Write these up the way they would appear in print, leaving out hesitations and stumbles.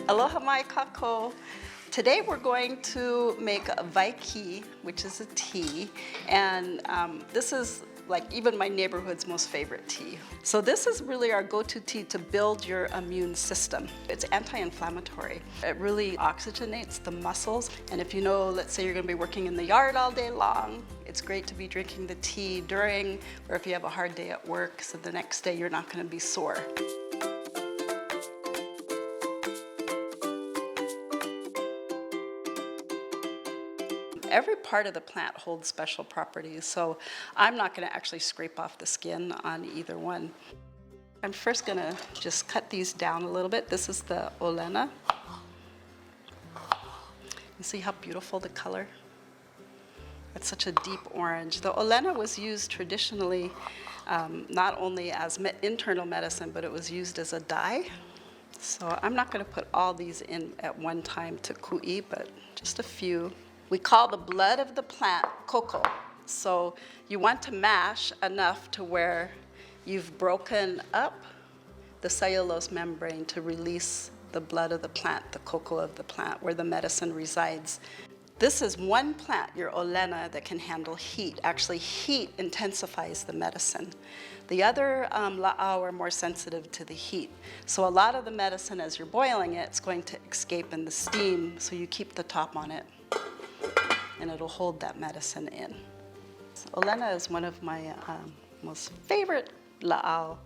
Aloha mai kako. Today we're going to make a vaiki, which is a tea, and this is like even my neighborhood's most favorite tea. So this is really our go-to tea to build your immune system. It's anti-inflammatory. It really oxygenates the muscles, and if you know, let's say you're going to be working in the yard all day long, it's great to be drinking the tea during, or if you have a hard day at work, so the next day you're not going to be sore. Every part of the plant holds special properties, so I'm not going to actually scrape off the skin on either one. I'm first going to just cut these down a little bit. This is the olena. You see how beautiful the color? It's such a deep orange. The olena was used traditionally not only as internal medicine, but it was used as a dye. So I'm not going to put all these in at one time to ku'i, but just a few. We call the blood of the plant koko. So you want to mash enough to where you've broken up the cellulose membrane to release the blood of the plant, the koko of the plant, where the medicine resides. This is one plant, your olena, that can handle heat. Actually, heat intensifies the medicine. The other la'au are more sensitive to the heat. So a lot of the medicine, as you're boiling it, it's going to escape in the steam, so you keep the top on it, and it'll hold that medicine in. So olena is one of my most favorite la'au.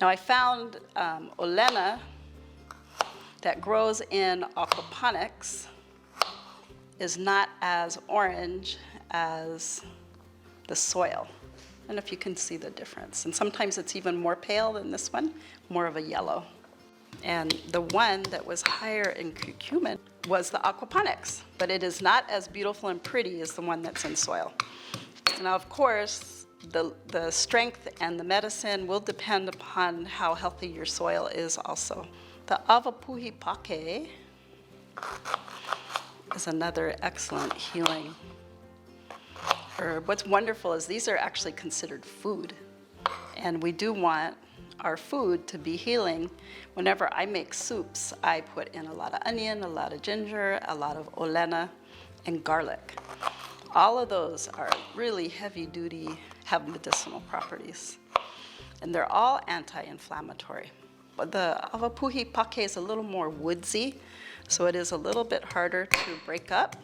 Now I found olena that grows in aquaponics is not as orange as the soil. I don't know if you can see the difference. And sometimes it's even more pale than this one, more of a yellow. And the one that was higher in curcumin was the aquaponics, but it is not as beautiful and pretty as the one that's in soil. Now, of course, the strength and the medicine will depend upon how healthy your soil is also. The avapuhi pake is another excellent healing herb. What's wonderful is these are actually considered food, and we do want our food to be healing. Whenever I make soups, I put in a lot of onion, a lot of ginger, a lot of olena, and garlic. All of those are really heavy duty, have medicinal properties, and they're all anti-inflammatory. The avapuhi pake is a little more woodsy, so it is a little bit harder to break up.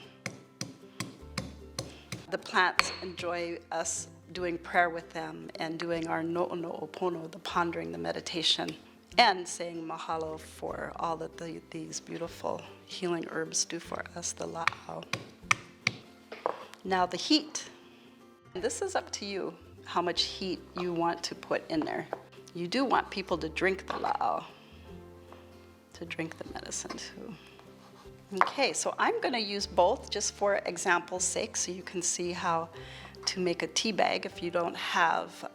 The plants enjoy us doing prayer with them and doing our no'ono'opono, the pondering, the meditation, and saying mahalo for all that these beautiful healing herbs do for us, the la'au. Now the heat. This is up to you, how much heat you want to put in there. You do want people to drink the la'au, to drink the medicine too. Okay, so I'm going to use both just for example's sake, so you can see how to make a tea bag if you don't have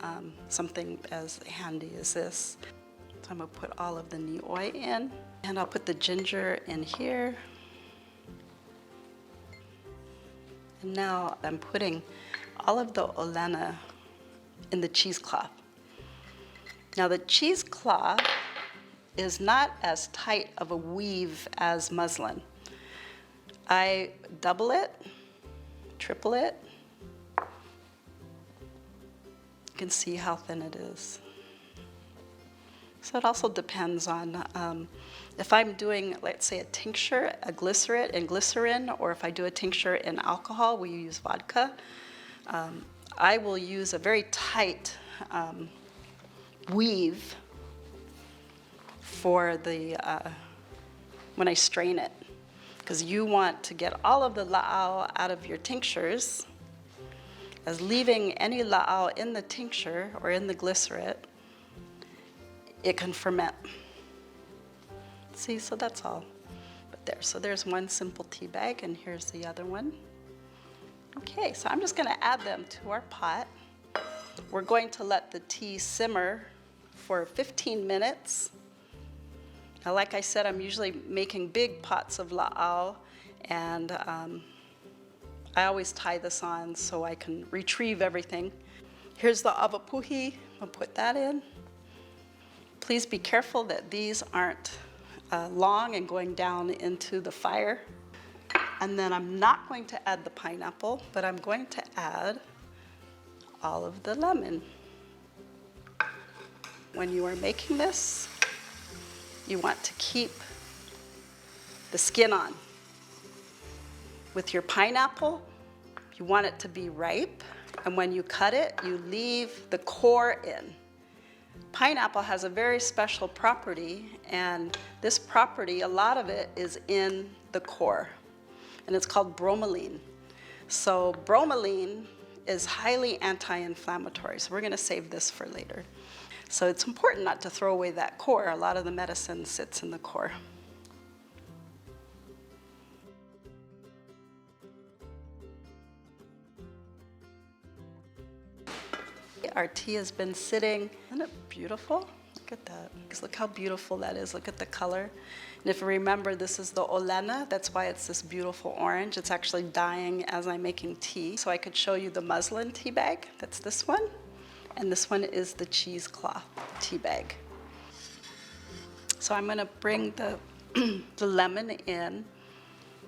something as handy as this. So I'm going to put all of the nioi in, and I'll put the ginger in here. And now I'm putting all of the olena in the cheesecloth. Now the cheesecloth is not as tight of a weave as muslin. I double it, triple it. You can see how thin it is. So it also depends on if I'm doing, let's say, a tincture, a glycerate in glycerin, or if I do a tincture in alcohol, we use vodka. I will use a very tight weave for the when I strain it, because you want to get all of the la'au out of your tinctures, as leaving any la'au in the tincture or in the glycerate, it can ferment. See, so that's all. But there, so there's one simple tea bag, and here's the other one. Okay, so I'm just going to add them to our pot. We're going to let the tea simmer for 15 minutes. Now, like I said, I'm usually making big pots of la'au, and I always tie this on so I can retrieve everything. Here's the avapuhi. I'll put that in. Please be careful that these aren't long and going down into the fire. And then I'm not going to add the pineapple, but I'm going to add all of the lemon. When you are making this, you want to keep the skin on. With your pineapple, you want it to be ripe, and when you cut it, you leave the core in. Pineapple has a very special property, and this property, a lot of it is in the core, and it's called bromelain. So bromelain is highly anti-inflammatory, so we're gonna save this for later. So it's important not to throw away that core. A lot of the medicine sits in the core. Our tea has been sitting. Isn't it beautiful? Look at that. Because look how beautiful that is. Look at the color. And if you remember, this is the olena. That's why it's this beautiful orange. It's actually dying as I'm making tea. So I could show you the muslin tea bag. That's this one. And this one is the cheesecloth tea bag. So I'm going to bring the lemon in.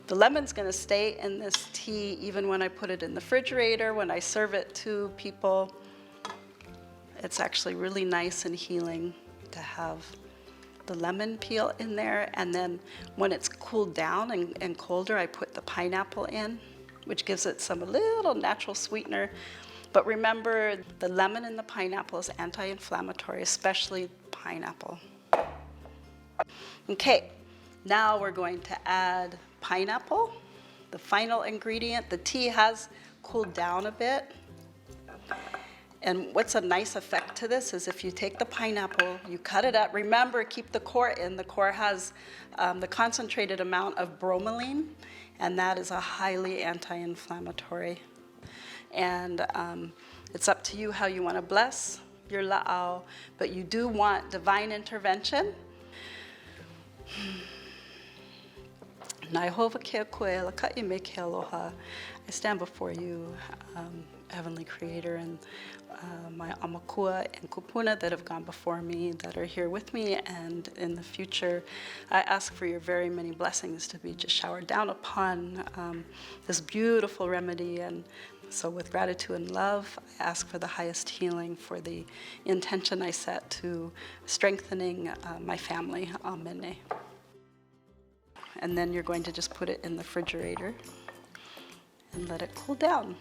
The lemon's going to stay in this tea even when I put it in the refrigerator, when I serve it to people. It's actually really nice and healing to have the lemon peel in there. And then when it's cooled down and colder, I put the pineapple in, which gives it some little natural sweetener. But remember, the lemon and the pineapple is anti-inflammatory, especially pineapple. Okay, now we're going to add pineapple, the final ingredient. The tea has cooled down a bit. And what's a nice effect to this is if you take the pineapple, you cut it up. Remember, keep the core in. The core has the concentrated amount of bromelain, and that is a highly anti-inflammatory. And it's up to you how you want to bless your la'au, but you do want divine intervention. Nai'hova ke kuela ka'ime ke aloha. I stand before you, Heavenly Creator, and my amakua and kupuna that have gone before me, that are here with me, and in the future, I ask for your very many blessings to be just showered down upon this beautiful remedy. And so with gratitude and love, I ask for the highest healing for the intention I set to strengthening my family. Amen. And then you're going to just put it in the refrigerator and let it cool down.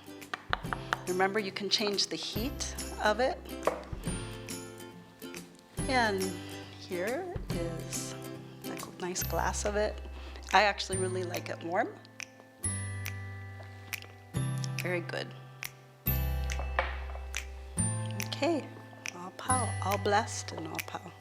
Remember, you can change the heat of it. And here is a nice glass of it. I actually really like it warm. Very good. Okay, all pau, all blessed and all pau.